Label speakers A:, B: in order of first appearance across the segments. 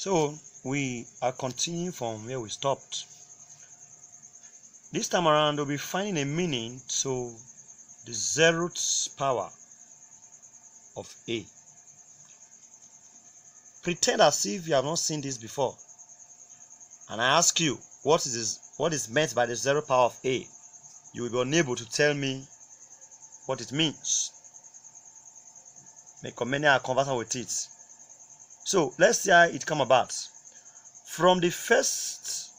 A: So we are continuing from where we stopped. This time around we'll be finding a meaning to the zeroth power of A. Pretend as if you have not seen this before, and I ask you what is meant by the zeroth power of A. You will be unable to tell me what it means. Many are conversant with it. So let's see how it come about. From the first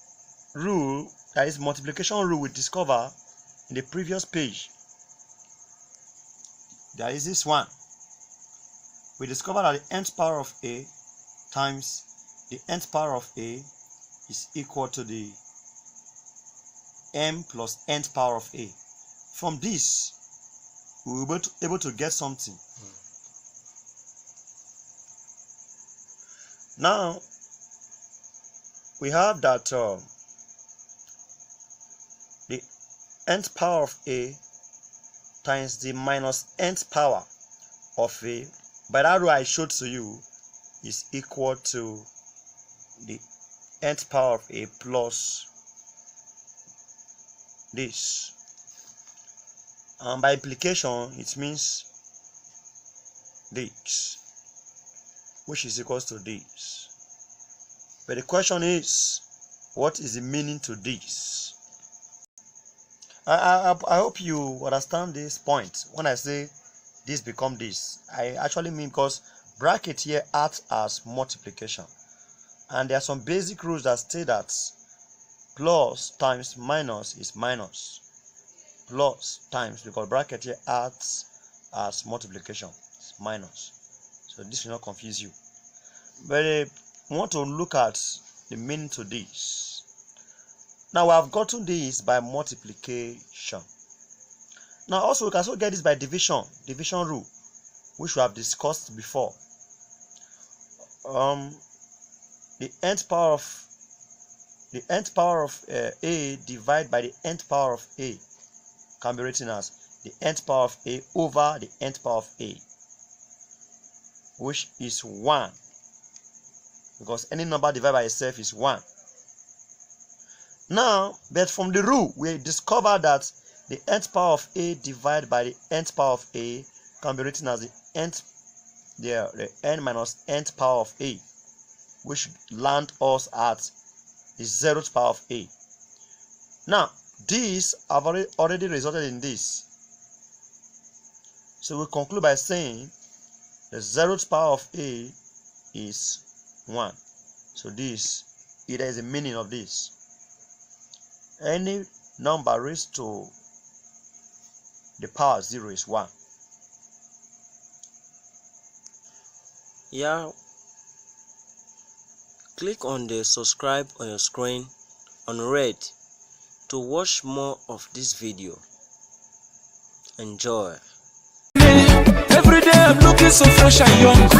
A: rule, that is multiplication rule, we discover in the previous page. There is this one. We discover that the nth power of A times the nth power of A is equal to the m plus nth power of A. From this, we will be able to get something. Now, we have that the nth power of A times the minus nth power of A, by that rule I showed to you, is equal to the nth power of A plus this. And by implication, it means this, which is equals to this. But the question is, what is the meaning to this? I hope you understand this point. When I say this become this, I actually mean because bracket here acts as multiplication, and there are some basic rules that state that plus times minus is minus. Plus times, because bracket here acts as multiplication, it's minus. So this will not confuse you. But I want to look at the meaning to this. Now we have gotten this by multiplication. Now also we can also get this by division rule, which we have discussed before. The nth power of A divided by the nth power of A can be written as the nth power of A over the nth power of A, which is 1, because any number divided by itself is 1. Now, but from the rule, we discover that the nth power of A divided by the nth power of A can be written as the n minus nth power of A, which land us at the zeroth power of A. Now, these have already resulted in this. So we conclude by saying the zeroth power of A is 1. So this, there is a meaning of this. Any number raised to the power 0 is 1.
B: Yeah. Click on the subscribe on your screen on red to watch more of this video. Enjoy.
C: Every day I'm looking so fresh and young.